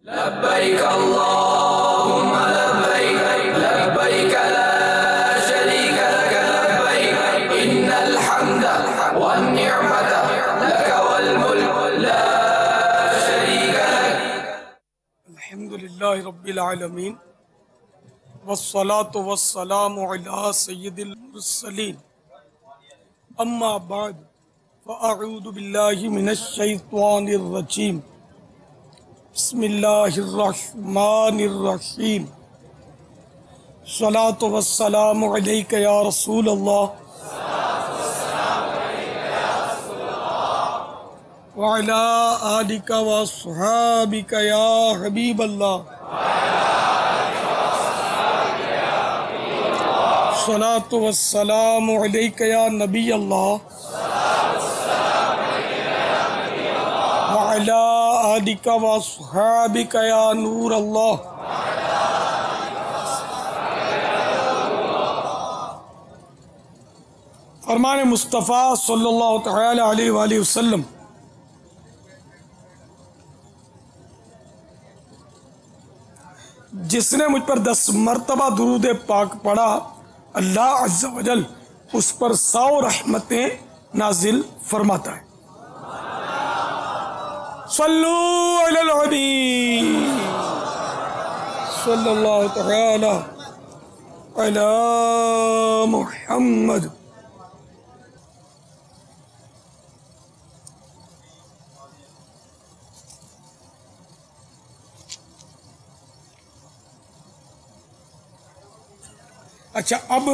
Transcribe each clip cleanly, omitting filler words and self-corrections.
लब्बैक अल्लाहुम्मा लब्बैक लब्बैक ला शरीक लक लब्बैक इन्नल हम्दा one निअमता luck वल मुल्क ला शरीक लक। अल्हम्दुलिल्लाहि रब्बिल आलमीन वस्सलातु वस्सलामु अला सय्यिदिल मुरसलीन अम्मा बाद फ़अऊज़ु बिल्लाहि मिनश शैतानिर रजीम बिस्मिल्लाहिर्रहमानिर्रहीम सलातु वस्सलामु अलैका या रसूल अल्लाह व अला आलिका व अस्हाबिका या हबीब अल्लाह सलातु वस्सलामु अलैका या नबी अल्लाह व अला आलिका व अस्हाबिका या नूर अल्लाह। फरमान मुस्तफ़ा सल्लल्लाहु तआला अलैहि वसल्लम जिसने मुझ पर 10 मरतबा दुरूद पाक पढ़ा अल्लाह अज़्ज़ा वजल उस पर 100 रहमतें नाजिल फरमाता है। सल्लू अलल हबीब सल्लल्लाहु तआला अला मुहम्मद। अच्छा, अब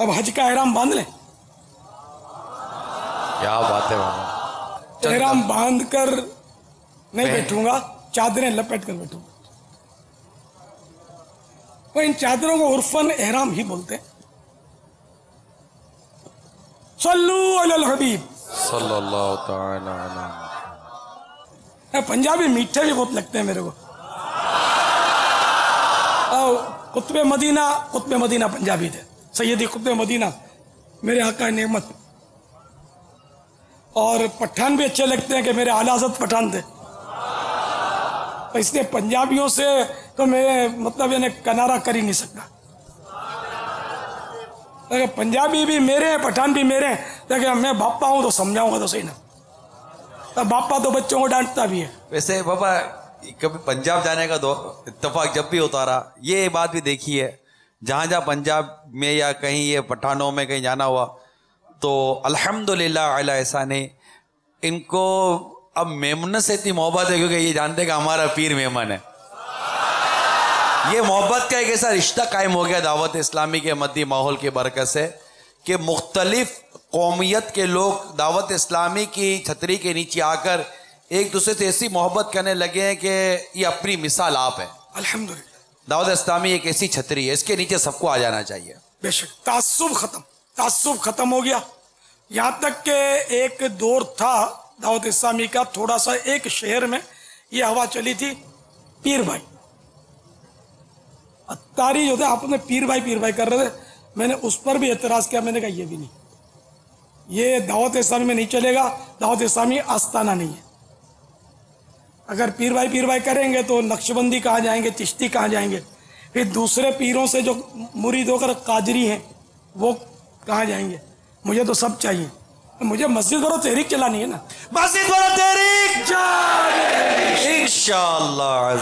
हज का एहराम बांध लें। क्या बात है बाबा। एहराम बांध कर नहीं बैठूंगा, चादरें लपेट कर बैठूंगा। वो इन चादरों को उर्फन एहराम ही बोलते हैं। सल्लू अलल हबीब सल्लल्लाहु तआला अलैहि। पंजाबी मीठे भी बहुत लगते हैं मेरे को। कुतुबे मदीना पंजाबी थे। सैयदी कुतुबे मदीना मेरे आका नेमत। और पठान भी अच्छे लगते हैं कि मेरे आला हज़रत पठान थे। इसलिए पंजाबियों से तो मैं मतलब यानी किनारा कर ही नहीं सकता। अगर पंजाबी भी मेरे हैं, पठान भी मेरे हैं, लेकिन मैं बापा हूँ तो समझाऊंगा तो सही ना। बापा तो बच्चों को डांटता भी है। वैसे बाबा कभी पंजाब जाने का इत्तेफाक जब भी होता रहा, ये बात भी देखी है, जहाँ पंजाब में या कहीं ये पठानों में कहीं जाना हुआ तो अल्हम्दुलिल्लाह अला एहसाने इनको अब मेमन से इतनी मोहब्बत है क्योंकि ये जानते हैं कि हमारा पीर मेमन है। ये मोहब्बत का एक ऐसा रिश्ता कायम हो गया दावत इस्लामी के मद्दी माहौल की बरकत से कि मुख्तलिफ कौमियत के लोग दावत इस्लामी की छतरी के नीचे आकर एक दूसरे से ऐसी मोहब्बत करने लगे हैं कि ये अपनी मिसाल आप है। अल्हम्दुलिल्लाह दावत इस्लामी एक ऐसी छतरी है, इसके नीचे सबको आ जाना चाहिए। बेशक तासुब खत्म हो गया। यहाँ तक के एक दौर था दावत इस्लामी का, थोड़ा सा एक शहर में ये हवा चली थी, पीर भाई अत्तारी जो थे आपने पीर भाई कर रहे थे। मैंने उस पर भी एतराज किया। मैंने कहा ये भी नहीं, ये दावत इस्लामी में नहीं चलेगा। दावत इस्लामी आस्ताना नहीं है। अगर पीर भाई करेंगे तो नक्शबंदी कहाँ जाएंगे, चिश्ती कहाँ जाएंगे, फिर दूसरे पीरों से जो मुरीद होकर काजरी हैं वो कहाँ जाएंगे। मुझे तो सब चाहिए। मुझे मस्जिद बरो तहरीक चलानी है ना, मस्जिद बरो तहरीक इंशाअल्लाह।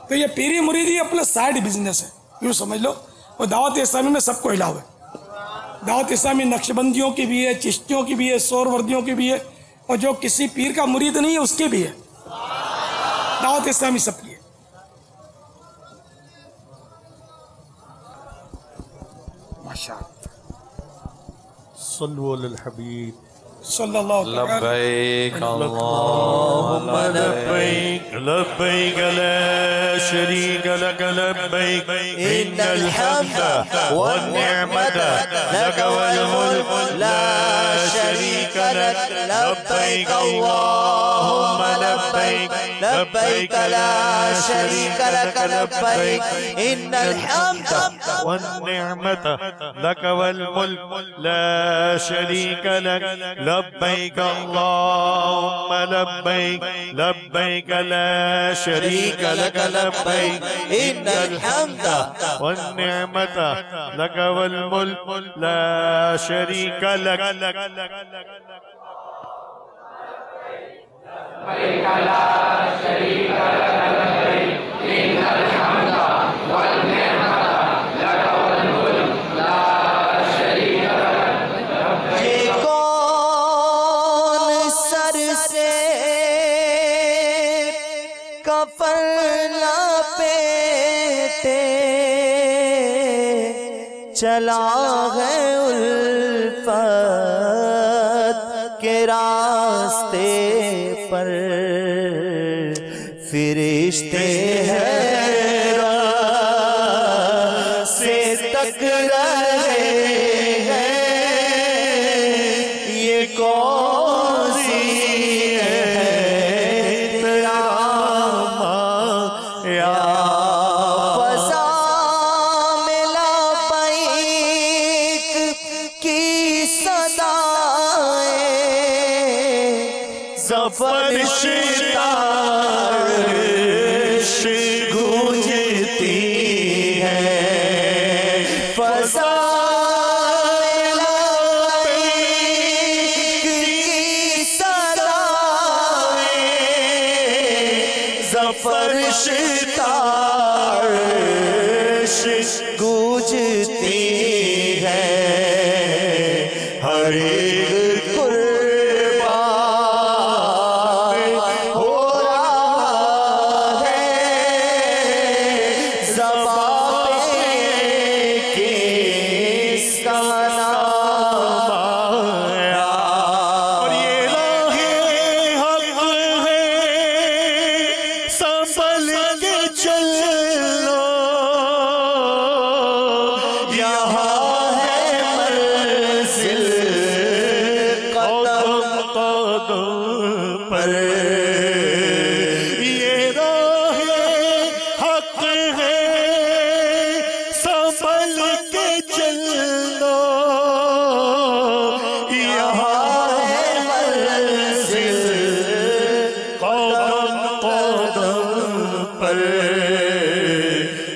तो ये पीरी मुरीदी अपना साइड बिजनेस है, यूँ समझ लो। और दावत इस्लामी में सबको हिलाव है। दावत इस्लामी नक्शबंदियों की भी है, चिश्तियों की भी है, सोरवर्दियों की भी है, और जो किसी पीर का मुरीद नहीं है उसकी भी है। दावत इस्लामी सबकी है। माशाअल्लाह। सल्लु अलल हबीब सल्लल्लाहु लब्बैक अल्लाहुम्मा लब्बैक लब्बैक ला शरीक लक लब्बैक इन्नल हम्दा वन निअमता लक वल मुल्क ला शरीक लक लब्बैक अल्लाहुम्मा लब्बैक लब्बैक लब्बैक ला शरीक लक लब्बैक इन्नल हम्द वन निअमत लक वल मुल्क ला शरीक लक लब्बैक अल्लाहुम्मा लब्बैक लब्बैक ला शरीक लक लब्बैक इन्नल हम्द वन निअमत लक वल मुल्क ला शरीक लक चला है उल्फत के रास्ते पर फिरिश्ते हैं से तक रहे हैं ये कौन सी है तेरा या फरिश्ता गूंजती है फज़ा की सदाएं फरिश्ता गूंजती है हर एक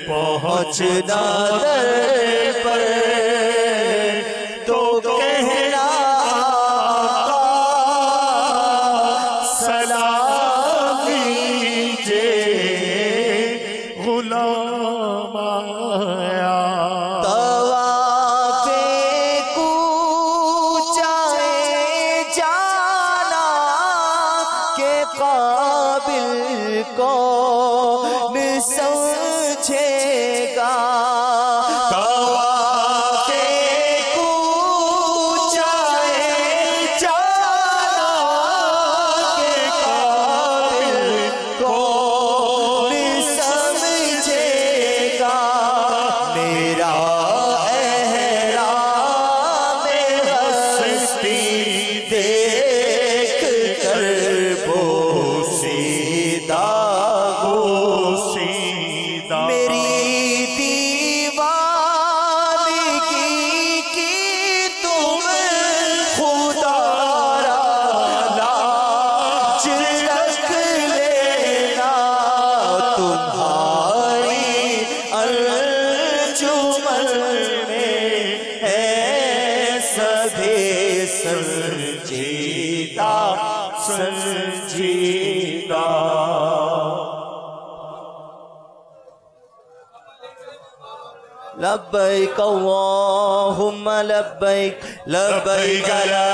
पहुँचना दर पर तो कहना आका सलाम कीजिए गुलाम आया तवाफ़े कूचाए जाना के काबिल को समझेगा तवाफ़े कूचाए जाना के काबिल कौन समझेगा मेरा एहराम हस्ती देख कर बोसीदा मेरी दीवानगी की तुम खुदा लाज रख लेना तुम्हारी अंजुमन में है सभी संजीदा संजीदा लब्बैक अल्लाहुम्मा लब्बैक लब्बैक ला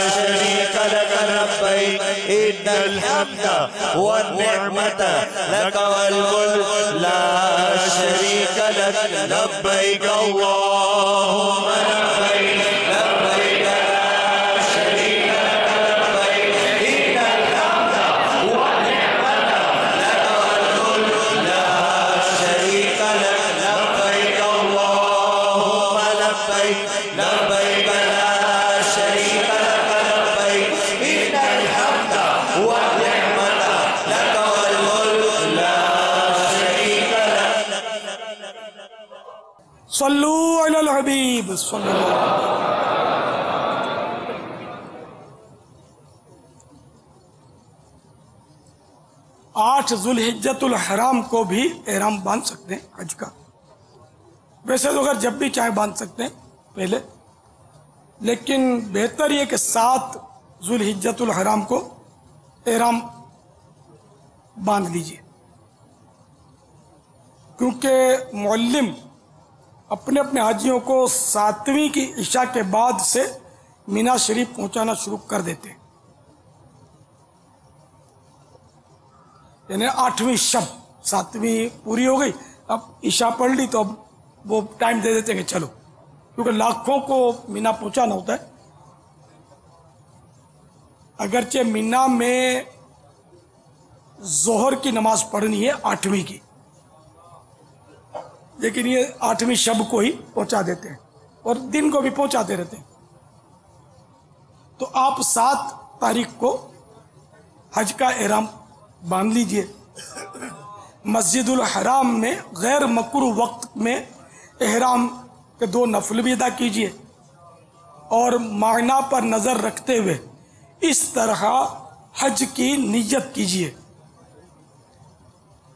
शरीक लक लब्बैक इन्नल हम्द वन निअमत लक वल मुल्क ला शरीक लक लब्बैक अल्लाहुम्मा लब्बैक लब्बैक ला शरीक लक लब्बैक इन्नल हम्द वन निअमत लक वल मुल्क ला शरीक लक लब्बैक लब्बैक ला शरीक लक लब्बैक इन्नल हम्द वन निअमत सल्लू अलल हबीब सल्लल्लाहु। 8 जुल्हिज्जतुल हराम को भी एहराम बांध सकते हैं हज का। वैसे तो अगर जब भी चाहे बांध सकते हैं पहले, लेकिन बेहतर ये कि 7 जुल्हिज्जतुल हराम को एहराम बांध लीजिए, क्योंकि मुअल्लिम अपने अपने हाजियों को 7वीं की इशा के बाद से मीना शरीफ पहुंचाना शुरू कर देते हैं। यानी 8वीं शब, 7वीं पूरी हो गई, अब इशा पढ़ ली तो अब वो टाइम दे देते हैं कि चलो, क्योंकि लाखों को मीना पहुंचाना होता है। अगरचे मीना में जोहर की नमाज पढ़नी है 8वीं की, लेकिन ये 8वीं शब को ही पहुंचा देते हैं और दिन को भी पहुंचाते रहते हैं। तो आप 7 तारीख को हज का एहराम बांध लीजिए। मस्जिदुल हराम में गैर मकरूह वक्त में एहराम के 2 नफल भी अदा कीजिए और मायना पर नज़र रखते हुए इस तरह हज की नियत कीजिए।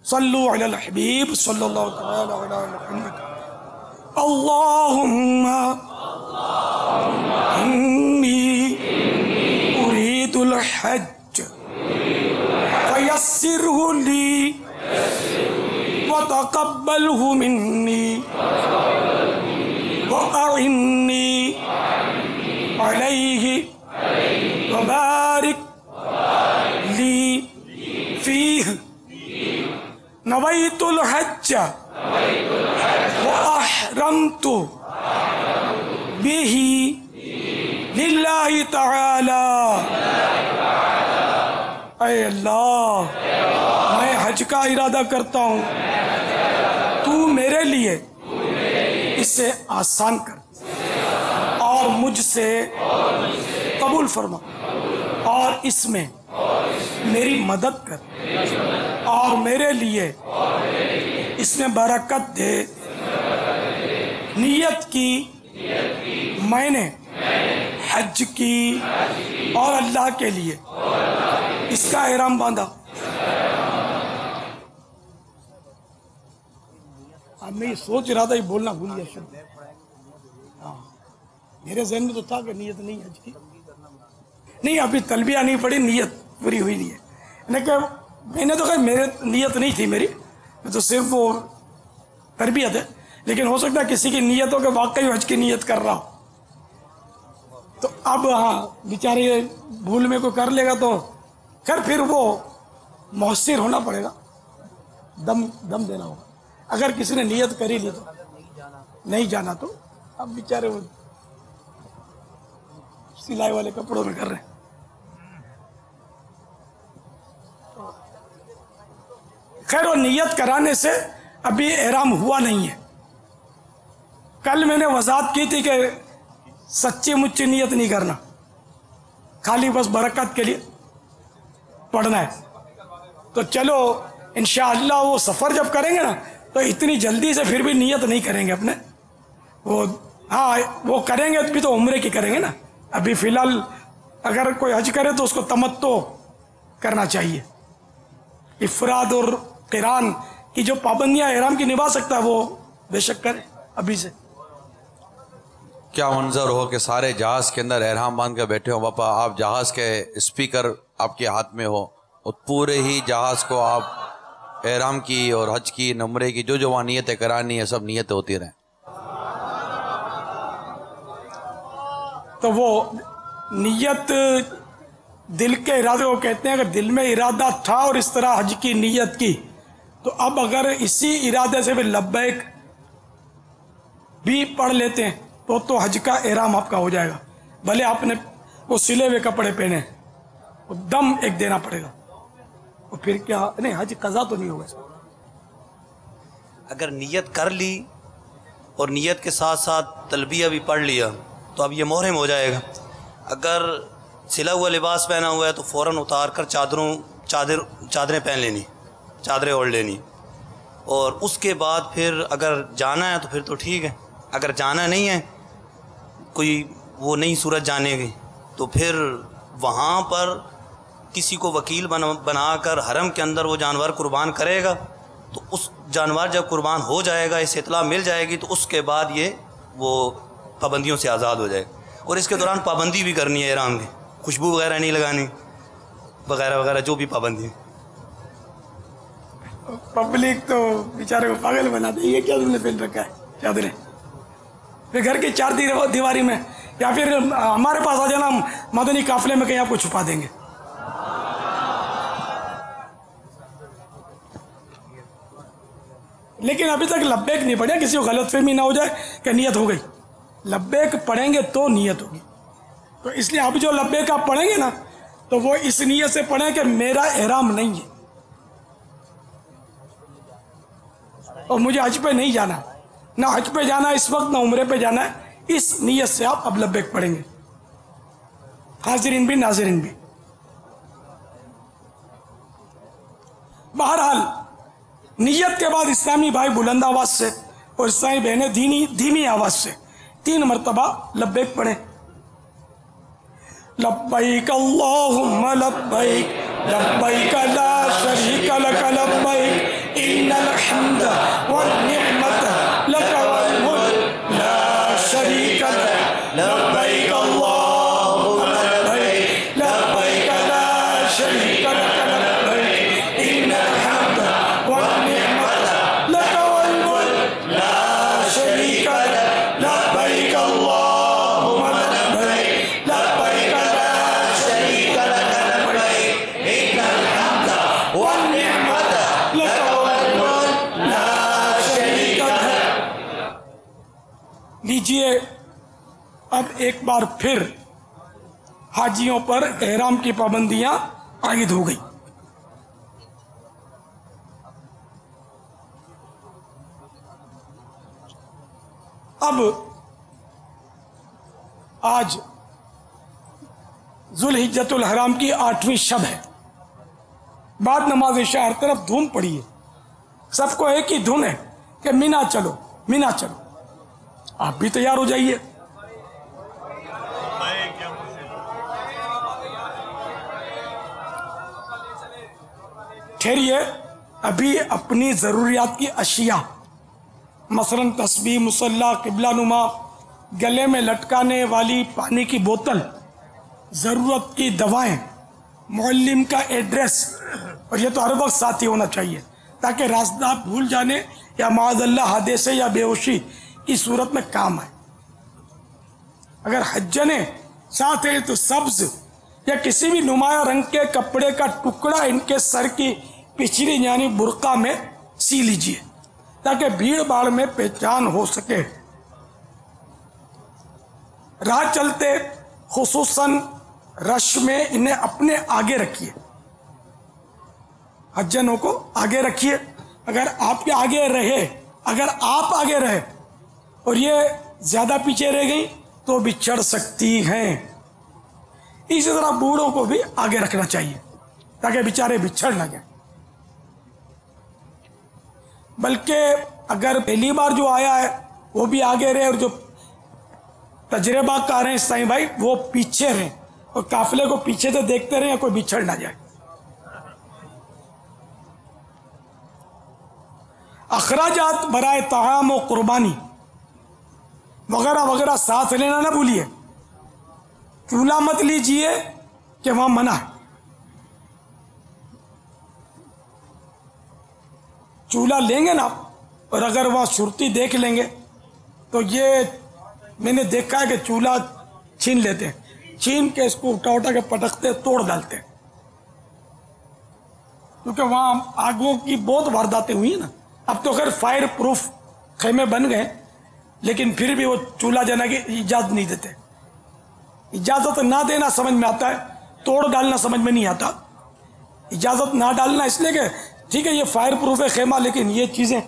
सल्लु अलल हबीब सल्लल्लाहु तआला अलैहि मुहम्मद। अल्लाहुम्मा इन्नी उरीदुल हज फयस्सिरहु ली व तक़ब्बलहु मिन्नी व अइन्नी अलैहि व बारिक ली फीह नवैतुल हज्ज व अहरमतु बिही लिल्लाहि तआला। ऐ अल्लाह, मैं हज का इरादा करता हूँ, तू मेरे लिए इसे आसान कर और मुझसे कबूल फरमा और इसमें मेरी मदद कर और मेरे लिए इसमें बरकत दे। नियत की मैंने हज की और अल्लाह के लिए इसका एहराम बांधा। अब मैं ये सोच रहा था, ये बोलना भूल गया शब्द। हाँ, मेरे ज़हन में तो था कि नियत नहीं हज की, नहीं अभी तलबिया नहीं पड़ी, नियत पूरी हुई नहीं है। लेकिन मैंने तो कहा मेरे नियत नहीं थी मेरी, मैं तो सिर्फ वो तरबियत है, लेकिन हो सकता है किसी की नियत हो कि वाकई हज की नियत कर रहा हो। तो अब हाँ बेचारे भूल में कोई कर लेगा तो खैर फिर वो मौसिर होना पड़ेगा, दम देना होगा। अगर किसी ने नियत करी ली तो नहीं जाना तो अब बेचारे वो सिलाई वाले कपड़ों में कर रहे हैं। खैर वो नियत कराने से अभी एहराम हुआ नहीं है। कल मैंने वजाहत की थी कि सच्ची मुच्ची नियत नहीं करना, खाली बस बरकत के लिए पढ़ना है। तो चलो इंशाअल्लाह वो सफ़र जब करेंगे ना तो इतनी जल्दी से फिर भी नियत नहीं करेंगे अपने वो। हाँ वो करेंगे भी तो उम्रे की करेंगे ना। अभी फ़िलहाल अगर कोई हज करे तो उसको तमत्तो करना चाहिए। इफराद और क़िरान की जो पाबंदियाँ एहराम की निभा सकता है वो बेशक करे अभी से। क्या मंजर हो कि सारे जहाज़ के अंदर एहराम बांध कर बैठे हो बापा, आप जहाज़ के स्पीकर आपके हाथ में हो और पूरे ही जहाज़ को आप एहराम की और हज की नमरे की जो वहाँ नियतें करानी है सब नियतें होती रहें। तो वो नियत दिल के इरादे को कहते हैं। अगर दिल में इरादा था और इस तरह हज की नियत की तो अब अगर इसी इरादे से भी लब्बैक भी पढ़ लेते हैं तो हज का एहराम आपका हो जाएगा। भले आपने वो सिले हुए कपड़े पहने, वो दम एक देना पड़ेगा और फिर क्या नहीं हज कज़ा तो नहीं होगा। अगर नियत कर ली और नियत के साथ साथ तलबिया भी पढ़ लिया तो अब ये मोहरम हो जाएगा। अगर सिला हुआ लिबास पहना हुआ है तो फ़ौरन उतार कर चादरें पहन लेनी, चादरें ओढ़ लेनी और उसके बाद फिर अगर जाना है तो फिर तो ठीक है, अगर जाना नहीं है, कोई वो नई सूरत जानेगी, तो फिर वहाँ पर किसी को वकील बनाकर हरम के अंदर वो जानवर कुर्बान करेगा, तो उस जानवर जब कुर्बान हो जाएगा, इस इत्तला मिल जाएगी, तो उसके बाद ये वो पाबंदियों से आज़ाद हो जाएगा। और इसके दौरान पाबंदी भी करनी है एहराम की, खुशबू वगैरह नहीं लगानी वगैरह वगैरह, जो भी पाबंदी है। पब्लिक तो बेचारे को पागल बना दी। ये क्या तुमने पहन रखा है चादरें? फिर घर के चार दीवारी में, या फिर हमारे पास आ जाना, मदनी काफिले में कहीं आपको छुपा देंगे। लेकिन अभी तक लब्बैक नहीं पढ़े, किसी को गलतफहमी ना हो जाए कि नियत हो गई। लब्बैक पढ़ेंगे तो नियत होगी। तो इसलिए अब जो लब्बैक आप पढ़ेंगे ना, तो वो इस नियत से पढ़ें कि मेरा एहराम नहीं है और मुझे हज पे नहीं जाना, ना हज पे जाना इस वक्त, ना उम्रे पे जाना है। इस नियत से आप अब लब्बैक पढ़ेंगे, हाजिरीन भी नाजिरीन भी। बहरहाल नियत के बाद इस्लामी भाई बुलंद आवाज से और इस्लामी बहनें धीमी आवाज से 3 मरतबा लब्बैक पढ़े। लब्बैक अल्लाहुम्मा लब्बैक, लब्बैक ला शरीका लक लब्बैक, इन्नल हम्द वन निअमत लक वल मुल्क ला शरीका लक, लब्बैक अल्लाहुम्मा लब्बैक, लब्बैक ला शरीका लक लब्बैक, इन्नल हम्द वन निअमत लक वल मुल्क ला शरीका लक, लब्बैक अल्लाहुम्मा लब्बैक, लब्बैक ला शरीका लक लब्बैक, इन्नल हम्द वन निअमत लक वल मुल्क ला शरीका लक। लीजिए, अब एक बार फिर हाजियों पर एहराम की पाबंदियां आयद हो गई। अब आज जुल्हिज्जतुल हराम की 8वीं शब है। बाद नमाज इशा हर तरफ धूम पड़ी है, सबको एक ही धुन है कि मीना चलो, मीना चलो। आप भी तैयार हो जाइए। ठहरिए, अभी अपनी ज़रूरियात की अशिया, मसलन तस्बीह, मुसल्ला, किबला नुमा, गले में लटकाने वाली पानी की बोतल, ज़रूरत की दवाएं, मुअल्लिम का एड्रेस, और ये तो हर वक्त साथ ही होना चाहिए ताकि रास्ता भूल जाने या माज़अल्लाह हादसे या बेहोशी की सूरत में काम आए। अगर हज्जने साथ है तो सब्ज या किसी भी नुमाया रंग के कपड़े का टुकड़ा इनके सर की पिछली यानी बुर्का में सी लीजिए ताकि भीड़ भाड़ में पहचान हो सके। राह चलते खुसूसन रश में इन्हें अपने आगे रखिए, हज्जनों को आगे रखिए। अगर आपके आगे रहे, अगर आप आगे रहे और ये ज्यादा पीछे रह गई तो बिछड़ सकती हैं। इसी तरह बूढ़ों को भी आगे रखना चाहिए ताकि बेचारे बिछड़ ना जाए। बल्कि अगर पहली बार जो आया है वो भी आगे रहे और जो तजर्बा कार हैं साईं भाई वो पीछे रहें और काफिले को पीछे से देखते रहें, कोई बिछड़ ना जाए। अखराजात बराए तआम और कुर्बानी वगैरह वगैरह साथ लेना ना भूलिए। चूल्हा मत लीजिए कि वहां मना है। चूल्हा लेंगे ना और अगर वहां सुरती देख लेंगे तो ये मैंने देखा है कि चूल्हा छीन लेते हैं, छीन के इसको उठा उठा के पटकते, तोड़ डालते हैं, क्योंकि वहां आगों की बहुत वारदातें हुई ना। अब तो खैर फायर प्रूफ खेमे बन गए, लेकिन फिर भी वो चूल्हा जलाने की इजाजत नहीं देते। इजाजत ना देना समझ में आता है, तोड़ डालना समझ में नहीं आता। इजाजत ना डालना इसलिए कि ठीक है ये फायर प्रूफ है खेमा, लेकिन ये चीजें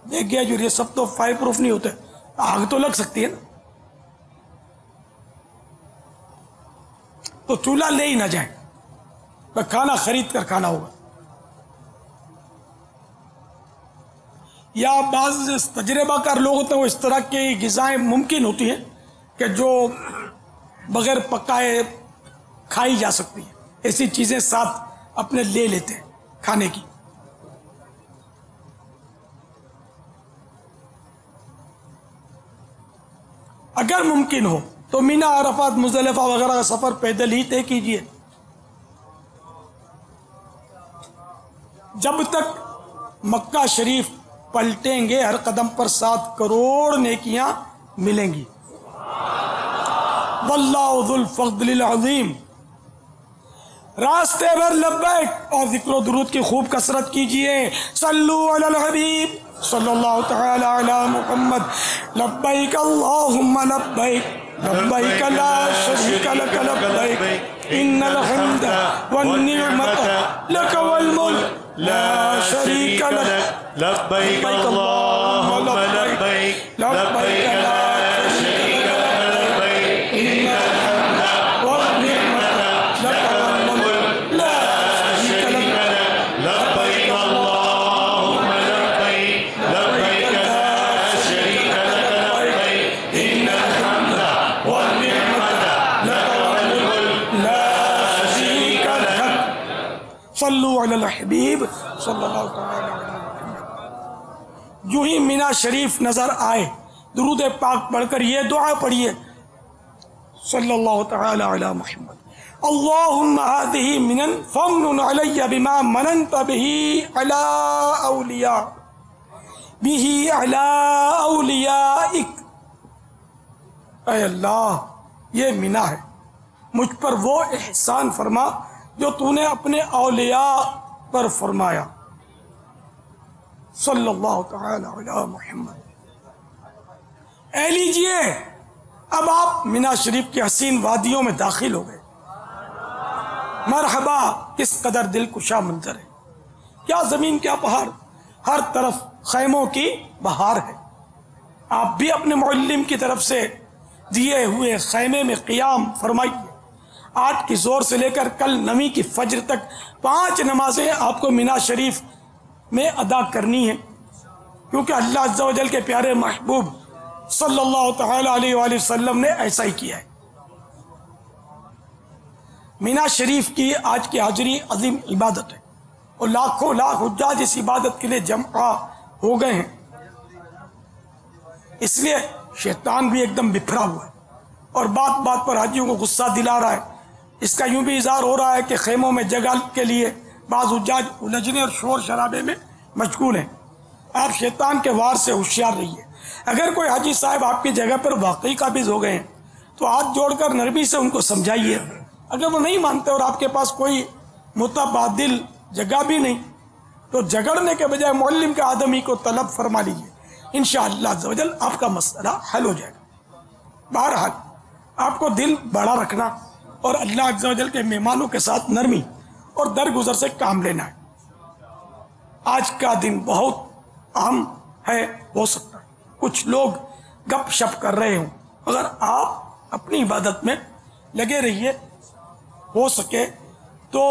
देख गया जो ये सब तो फायर प्रूफ नहीं होते, आग तो लग सकती है ना। तो चूल्हा ले ही ना जाए, तो खाना खरीद कर खाना होगा। या बाज़ तजर्बाकार लोग होते हैं वो इस तरह की ग़िज़ाएँ मुमकिन होती हैं कि जो बग़ैर पकाए खाई जा सकती हैं, ऐसी चीज़ें साथ अपने ले लेते हैं खाने की। अगर मुमकिन हो तो मीना, अरफात, मुज़दलिफ़ा वगैरह का सफ़र पैदल ही तय कीजिए। जब तक मक्का शरीफ पलटेंगे हर कदम पर 7 करोड़ नेकियां मिलेंगी। वल्लाहु ज़ुल फ़ज़्लिल अज़ीम। रास्ते भर लब्बैक और ज़िक्र दुरूद की खूब कसरत कीजिए। सल्लु अलल हबीब सल्लल्लाहु तआला अला मुहम्मद। लब्बैक अल्लाहुम्मा लब्बैक लब्बैक ला शरीका लक लब्बैक इन्नल हम्दा वन निअमत लक वल मुल्क ला शरीका लक लब्बैक अल्लाहुम्मा लब्बैक लब्बैक ला शरीका लक लब्बैक इन्नल हम्दा वन निअमत लक वल मुल्क ला शरीका लक लब्बैक अल्लाहुम्मा लब्बैक लब्बैक ला शरीका लक लब्बैक इन्नल हम्दा वन निअमत लक वल मुल्क ला शरीका लक। सल्लु अलल हबीब सल्लल्लाहु तआला अलैहि वसल्लम। यूं ही मीना शरीफ नजर आए, दुरूद पाक पढ़कर ये दुआ पढ़िए, सल्लल्लाहु तआला अला मुहम्मद। अल्लाहुम्मा हाज़िही मिनन फमनुन अलैया बिमा मननत बिही अला औलिया बिही अला औलियाइक। ऐ अल्लाह, ये मीना है, मुझ पर वो एहसान फरमा जो तूने अपने औलिया पर फरमाया। सल्लल्लाहु तआला अला मुहम्मद। ऐ लीजिए, अब आप मीना शरीफ की हसीन वादियों में दाखिल हो गए। मरहबा, किस कदर दिलकुशा मंजर है, क्या जमीन क्या पहाड़, हर तरफ खैमों की बहार है। आप भी अपने मुअल्लिम की तरफ से दिए हुए खैमे में क़ियाम फरमाइए। 8 की जोर से लेकर कल 9 की फज्र तक 5 नमाजें आपको मीना शरीफ में अदा करनी है, क्योंकि अल्लाह अज़्ज़ा व जल के प्यारे महबूब सल्लल्लाहु तआला अलैहि वसल्लम ने ऐसा ही किया है। मीना शरीफ की आज की हाजिरी अजीम इबादत है और लाखों लाख हुज्जाज इस इबादत के लिए जमा हो गए हैं। इसलिए शैतान भी एकदम बिखरा हुआ है और बात बात पर हाजियों को गुस्सा दिला रहा है। इसका यूं भी इज़हार हो रहा है कि खेमों में जगह के लिए बाज़ हुज्जाज उलझने और शोर शराबे में मशगूल हैं। आप शैतान के वार से होशियार रहिए। अगर कोई हाजी साहब आपकी जगह पर वाकई काबिज हो गए हैं तो हाथ जोड़कर नरमी से उनको समझाइए। अगर वो नहीं मानते और आपके पास कोई मुतबादिल जगह भी नहीं तो झगड़ने के बजाय मुअल्लिम के आदमी को तलब फरमा लीजिए। इंशाअल्लाह अज़्ज़ा वजल आपका मसला हल हो जाएगा। बहरहाल आपको दिल बड़ा रखना और अल्लाह अज़्ज़ा वजल के मेहमानों के साथ नरमी और दरगुजर से काम लेना है। आज का दिन बहुत अहम है। हो सकता है कुछ लोग गप शप कर रहे हों, अगर आप अपनी इबादत में लगे रहिए, हो सके तो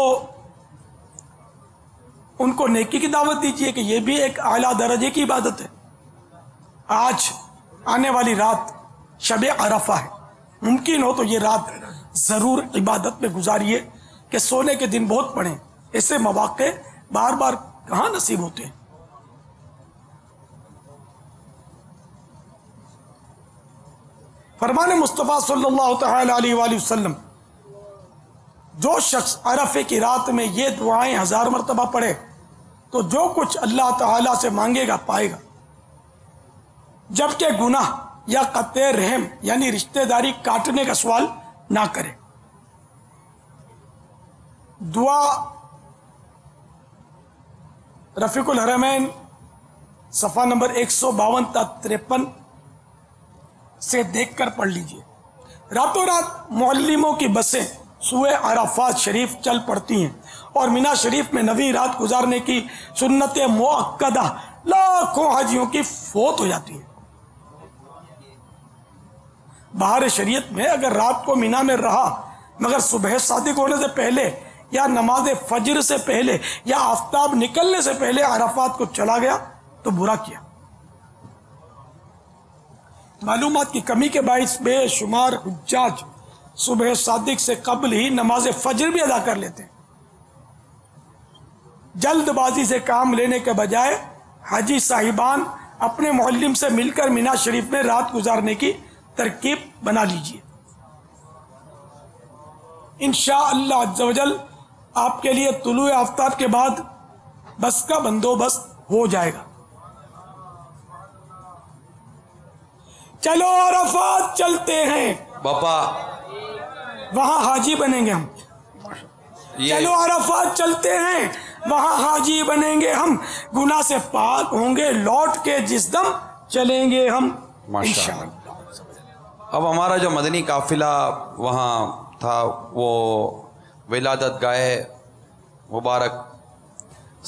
उनको नेकी की दावत दीजिए कि यह भी एक आला दर्जे की इबादत है। आज आने वाली रात शब अरफा है, मुमकिन हो तो ये रात ज़रूर इबादत में गुजारिए कि सोने के दिन बहुत पड़े। ऐसे मौके बार बार कहाँ नसीब होते हैं। फरमाने मुस्तफ़ा सल्लल्लाहु तआला अलैहि वसल्लम, जो शख्स अरफे की रात में ये दुआएं 1000 मरतबा पढ़े तो जो कुछ अल्लाह ताला से मांगेगा पाएगा, जबकि गुनाह या कत्ते रहम यानी रिश्तेदारी काटने का सवाल ना करे। दुआ रफीकुल हरमैन सफ़ा नंबर 152 तक 53 से देखकर पढ़ लीजिए। रातों रात मुअल्लिमों की बसें सूए अराफात शरीफ चल पड़ती हैं और मीना शरीफ में नवी रात गुजारने की सुन्नत मुअक्कदा लाखों हाजियों की फौत हो जाती है। बाहर शरीयत में अगर रात को मीना में रहा मगर सुबह सादिक होने से पहले या नमाज फजर से पहले या आफ्ताब निकलने से पहले अराफात को चला गया तो बुरा किया। मालूमात की कमी के बाइस बेशुमार हुज्जाज सुबह सादिक से कबल ही नमाज फजर भी अदा कर लेते हैं। जल्दबाजी से काम लेने के बजाय हाजी साहिबान अपने मुअल्लिम से मिलकर मीना शरीफ में रात गुजारने की तरकीब बना लीजिए। इंशाअल्लाह अज़्ज़ वजल आपके लिए तुलुए आफ्ताब के बाद बस का बंदोबस्त हो जाएगा। चलो अरफात चलते हैं, बापा वहां हाजी बनेंगे हम। चलो अरफात चलते हैं, वहां हाजी बनेंगे हम। गुनाह से पाक होंगे, लौट के जिस दम चलेंगे हम इंशाअल्लाह। अब हमारा जो मदनी काफिला वहाँ था, वो विलादत गाहे मुबारक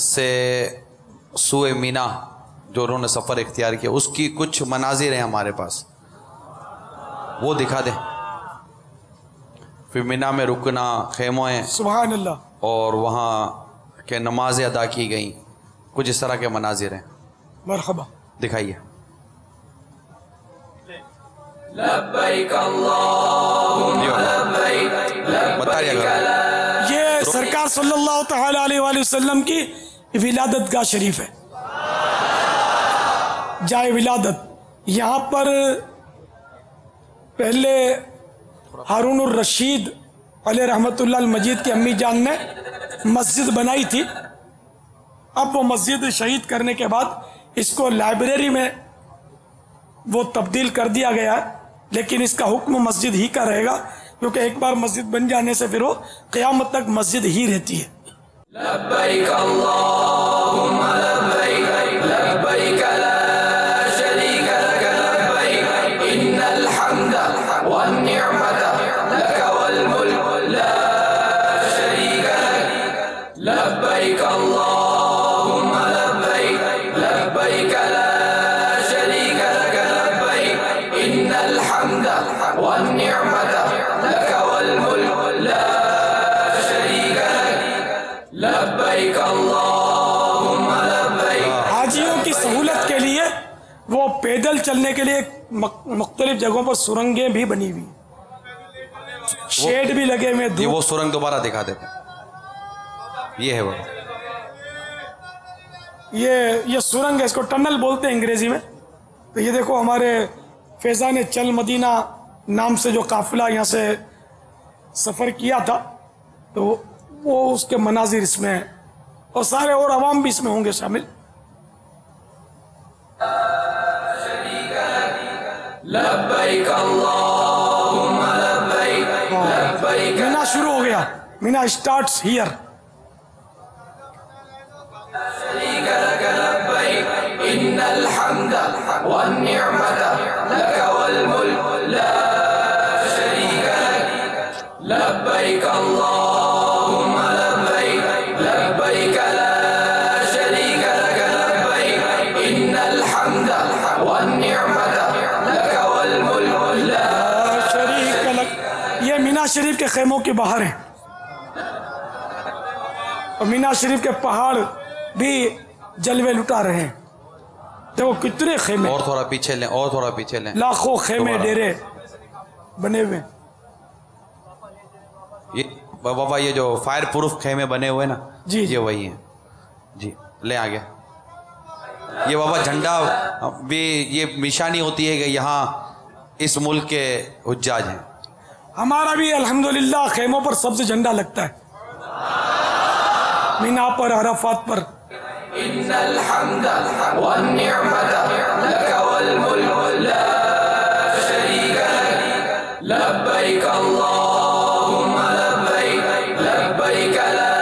से सुए मीना जो उन्होंने सफ़र इख्तियार किया, उसकी कुछ मनाजिर हैं हमारे पास, वो दिखा दें। फिर मीना में रुकना, खेमों हैं, सुभान अल्लाह, और वहाँ के नमाजें अदा की गई, कुछ इस तरह के मनाजिर हैं, मरहबा दिखाइए। लब्बैक अल्लाहुम्मा लब्बैक लब्बैक। ये सरकार सल्लल्लाहु तआला अलैहि वसल्लम की विलादत गाह शरीफ है, जाए विलादत। यहाँ पर पहले हारून रशीद अलैहि रहमतुल्लाह अल मजीद की अम्मी जान ने मस्जिद बनाई थी। अब वो मस्जिद शहीद करने के बाद इसको लाइब्रेरी में वो तब्दील कर दिया गया है, लेकिन इसका हुक्म मस्जिद ही का रहेगा, क्योंकि एक बार मस्जिद बन जाने से फिर वो क़यामत तक मस्जिद ही रहती है। लब्बैक अल्लाहुम्मा लब्बैक लब्बैक ला शरीक लक लब्बैक इन्नल हम्दा वन निअमत लक वल मुल्क ला शरीक लक। लब्बैक अल्लाहुम्मा लब्बैक लब्बैक ला शरीक लक लब्बैक इन्नल हम्दा वन निअमत लक वल मुल्क ला शरीक लक। लब्बैक अल्लाहुम्मा लब्बैक। हाजियों की सहूलत के लिए वो पैदल चलने के लिए मुख्तलिफ जगहों पर सुरंगें भी बनी हुई, शेड भी लगे हुए। ये वो सुरंग दोबारा दिखा देते हैं, ये है वो, ये सुरंग है, इसको टनल बोलते हैं अंग्रेजी में। तो ये देखो, हमारे फैज़ान चल मदीना नाम से जो काफिला यहाँ से सफ़र किया था, तो वो उसके मनाजिर इसमें हैं, और सारे और अवाम भी इसमें होंगे शामिल। लब्बैक अल्लाहुम्मा लब्बैक लब्बैक। मीना शुरू हो गया, मीना स्टार्ट्स हियर। शरीक लक लब्बैक इन्नल हम्दा वन निअमत लक वल मुल्क ला शरीक लक। लब्बैक अल्लाहुम्मा लब्बैक लब्बैक ला शरीक लक लब्बैक इन्नल हम्दा वन निअमत लक वल मुल्क ला शरीक लक। ये मीना शरीफ के खेमों के बाहर हैं, और मीना शरीफ के पहाड़ भी जलवे लुटा रहे हैं। देखो कितने खेमे, और थोड़ा पीछे लें, और थोड़ा पीछे लें, लाखों खेमे डेरे बने हुए। ये बाबा, ये जो फायर प्रूफ खेमे बने हुए ना जी, ये वही हैं जी। ले आगे। ये बाबा झंडा भी ये निशानी होती है कि यहाँ इस मुल्क के हुज्जाज हैं। हमारा भी अल्हम्दुलिल्लाह खेमों पर सबसे झंडा लगता है, मीना पर, अरफात पर। इन्नल हम्दा वन निअमत लक वल मुल्क ला शरीक लक। लब्बैक अल्लाहुम्मा लब्बैक लब्बैक ला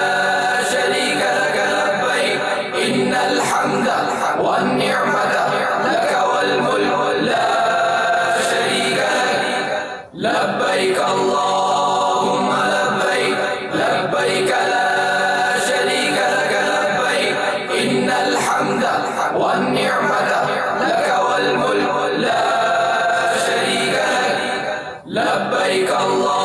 शरीक लक लब्बैक इन्नल हम्दा वन निअमत लक वल मुल्क ला शरीक लक। लब्बैक अल्लाहुम्मा लब्बैक लब्बैक ला शरीक लक लब्बैक इन्नल हम्दा वन निअमत लक वल मुल्क ला शरीक लक। लब्बैक अल्लाह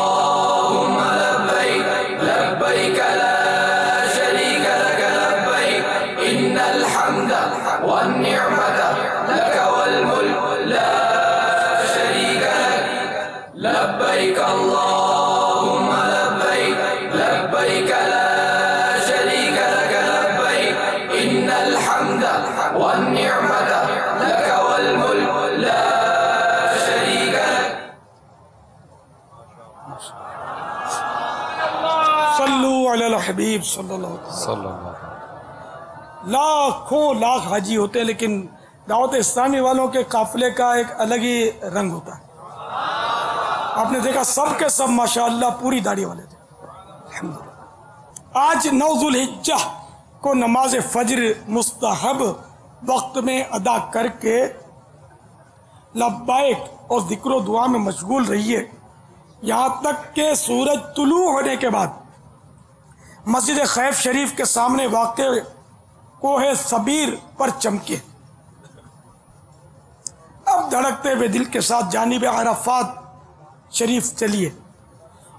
सल्लू अलल हबीब सल्लल्लाहु अलैहि वसल्लम। लाखों लाख हाजी होते हैं, लेकिन दावत इस्लामी वालों के काफिले का एक अलग ही रंग होता है। आपने देखा सब के सब माशाअल्लाह पूरी दाढ़ी वाले थे। अल्हम्दुलिल्लाह। आज 9 ज़ुल्हिज्जा को नमाज फज्र मुस्तहब वक्त में अदा करके लब्बैक और जिक्र दुआ में मशगूल रहिए, यहाँ तक के सूरज तुलू होने के बाद मस्जिद खैफ शरीफ के सामने वाक़े कोहे सबीर पर चमके। अब धड़कते हुए दिल के साथ जानिब अरफात शरीफ चलिए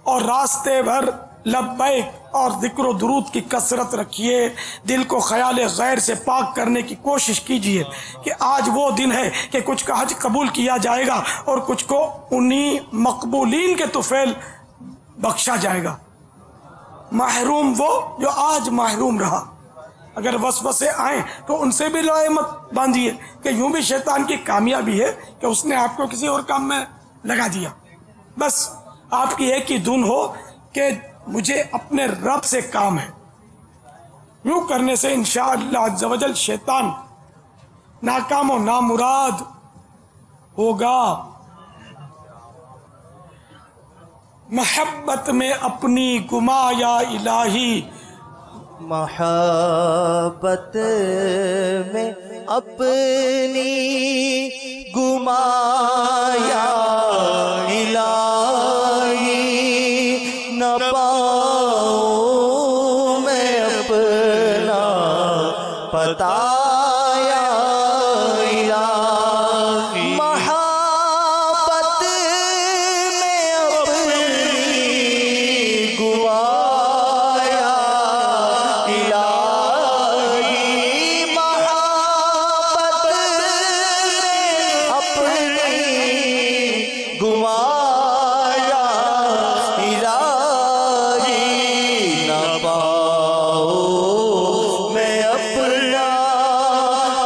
और रास्ते भर लब्बैक और जिक्र दुरूद की कसरत रखिए। दिल को ख्याल गैर से पाक करने की कोशिश कीजिए कि आज वो दिन है कि कुछ का हज कबूल किया जाएगा और कुछ को उन्हीं मकबूलीन के तुफैल बख्शा जाएगा। महरूम वो जो आज महरूम रहा। अगर वसवसे आए तो उनसे भी लड़ाई मत बांधिए कि यूं भी शैतान की कामयाबी है कि उसने आपको किसी और काम में लगा दिया। बस आपकी एक ही धुन हो कि मुझे अपने रब से काम है। यूं करने से इंशाअल्लाह अज़्ज़ा वजल शैतान नाकाम और नामुराद होगा। मोहब्बत में अपनी गुमा या इलाही, मोहब्बत में अपनी गुमाया इलाही, न पाऊं मैं अपना पताया इलाही। मोहब्बत में अपनी गुमाया इलाही, मोहब्बत में अपनी गुमाया इलाही, न पाऊं मैं अपना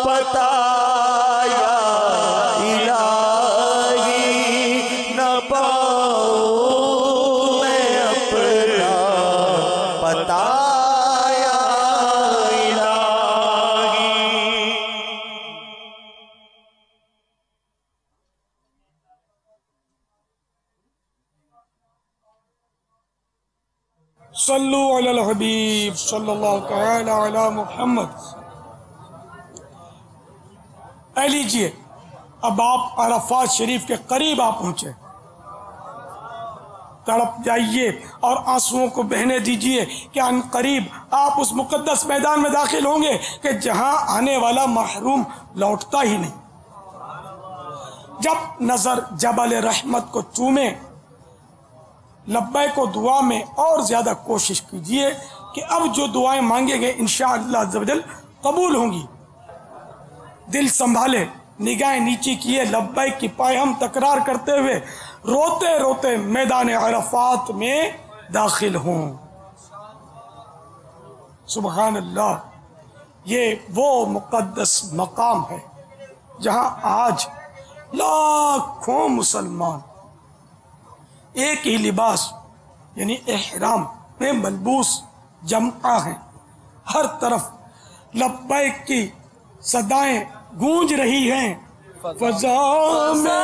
पताया इलाही, न पाऊं मैं अपना पताया इलाही। सल्लु अलल हबीब सल्लल्लाहु तआला अला मुहम्मद। ऐ लीजिए, अब आप अरफात शरीफ के करीब आप पहुंचे। तड़प जाइए और आंसुओं को बहने दीजिए कि अन करीब आप उस मुकद्दस मैदान में दाखिल होंगे कि जहां आने वाला महरूम लौटता ही नहीं। जब नजर जबल रहमत को चूमे, लब्बैक को दुआ में और ज्यादा कोशिश कीजिए कि अब जो दुआएं मांगेंगे इंशाअल्लाह अज़्ज़ा वजल कबूल होंगी। दिल संभाले, निगाहें नीची किए, लब्बैक की पायम तकरार करते हुए रोते रोते मैदान अरफात में दाखिल हों। सुबहान अल्लाह, ये वो मुकद्दस मकाम है जहां आज लाखों मुसलमान एक ही लिबास यानी एहराम में मलबूस जमा हैं। हर तरफ लब्बैक की सदाएं गूंज रही हैं। फजा में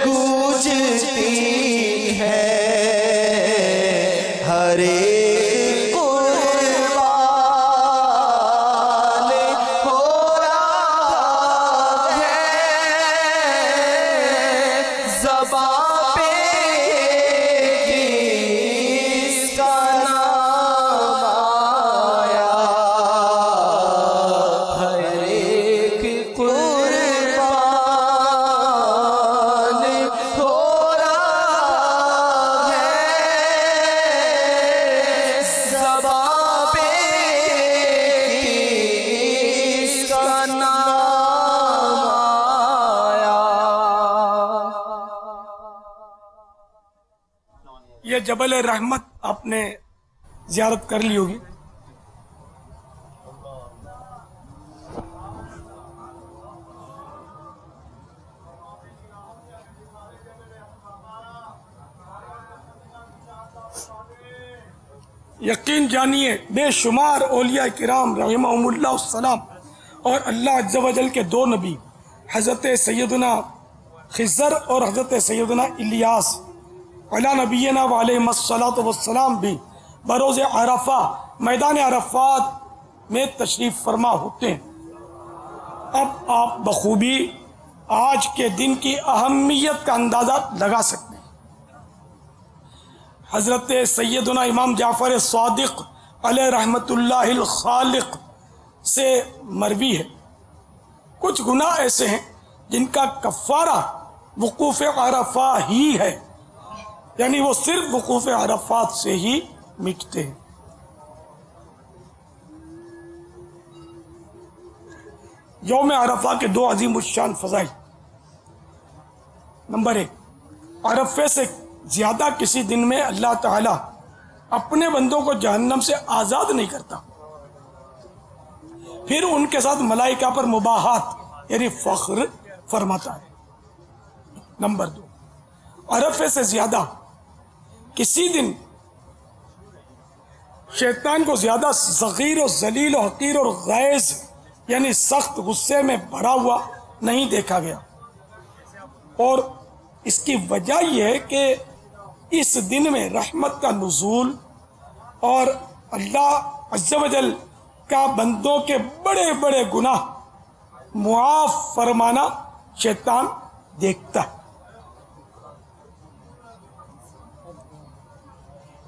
गूंजती है हर एक कुर्बान हो रहा है ज़बां पे किसका नाम आया हर एक कुर्बान हो रहा है ज़बां पे किसका नाम आया। ये जबल रहमत आपने जियारत कर ली होगी। यकीन जानिए बेशुमार औलिया किराम रहमहुमुल्लाह सलाम और अल्लाह अज़्ज़ व जल के दो नबी हज़रत सैयदना खिज़र और हज़रत सैयदना इलियास अला नबीना व अलैहिस्सलातु वस्सलाम भी बरोज़ अरफा मैदान अरफात में तशरीफ़ फरमा होते हैं। अब आप बखूबी आज के दिन की अहमियत का अंदाज़ा लगा सकते हैं। हज़रत सैयदना इमाम जाफ़र सादिक़ अलैहि रहमतुल्लाहिल खालिक़ से मरवी है कुछ गुनाह ऐसे हैं जिनका कफ़ारा वक़ूफ़ अरफा ही है, यानी वो सिर्फ वक़ूफ़ अरफात से ही मिटते हैं। यौम अरफा के दो अजीम उश्शान फ़ज़ाइल। नंबर 1, अरफे से ज्यादा किसी दिन में अल्लाह ताला अपने बंदों को जहन्नम से आज़ाद नहीं करता, फिर उनके साथ मलाइका पर मुबाहात यानी फ़ख्र फरमाता है। नंबर 2, अरफे से ज्यादा किसी दिन शैतान को ज्यादा ज़गीर और ज़लील और हकीर और गैज़ यानी सख्त गुस्से में भरा हुआ नहीं देखा गया। और इसकी वजह यह है कि इस दिन में रहमत का नुज़ूल और अल्लाह अज़्ज़ व जल का बंदों के बड़े बड़े गुनाह मुआफ़ फरमाना शैतान देखता है।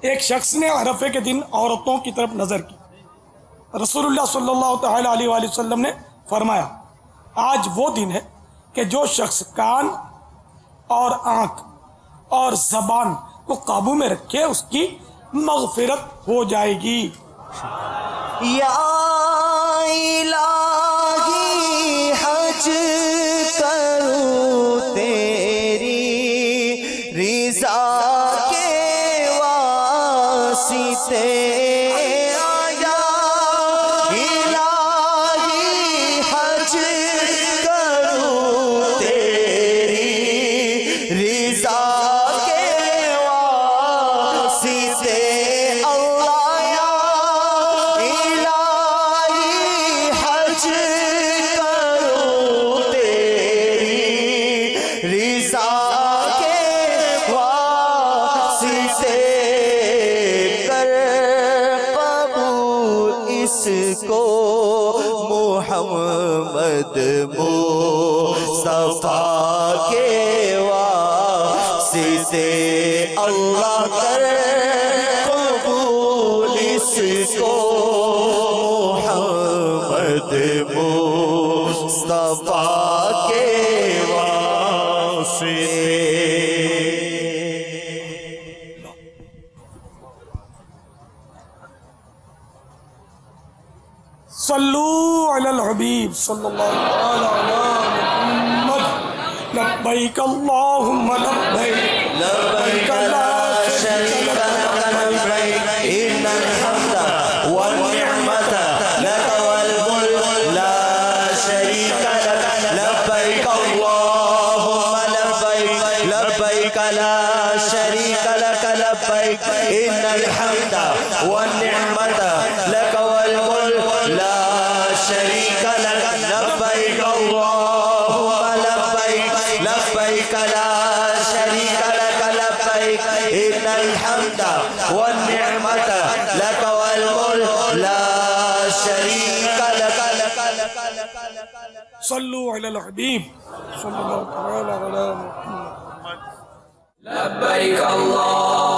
एक शख्स ने अरफे के दिन औरतों की तरफ नजर की। रसूलुल्लाह सल्लल्लाहु तआला अलैहि वसल्लम ने फरमाया, आज वो दिन है कि जो शख्स कान और आंख और जबान को काबू में रखे उसकी मगफिरत हो जाएगी। या इलाही हज करूं तेरी रिज़ा के वास्ते, या इलाही हज करूं तेरी रिज़ा के वास्ते, अल्लाह या इलाही हज करूं तेरी रिज़ा के वास्ते, कर कबूल इसको मोहम्मद मुस्तफा के वास्ते, अल्लाह कर कबूल इसको मोहम्मद मुस्तफा के वास्ते। सल्लू अलल हबीब सल्लल्लाहु अलैहि मुहम्मद। लब्बैक अल्लाहुम्मा लब्बैक लब्बैक ला शरीका लक लब्बैक इन्नल हम्दा वन निअमता लक वल मुल्क ला शरीका लक लब्बैक अल्लाहुम्मा लब्बैक लब्बैक ला शरीका लक लब्बैक इन्नल हम्दा वन निअमता लक वल मुल्क ला शरीका लक लब्बैक अल्लाहुम्मा लब्बैक लब्बैक ला शरीका लक लब्बैक इन्नल हम्दा वन निअमता लक वल मुल्क ला शरीका लक। सल्लु अलल हबीब सल्लल्लाहु तआला अलैहि वसल्लम। लब्बैक अल्लाह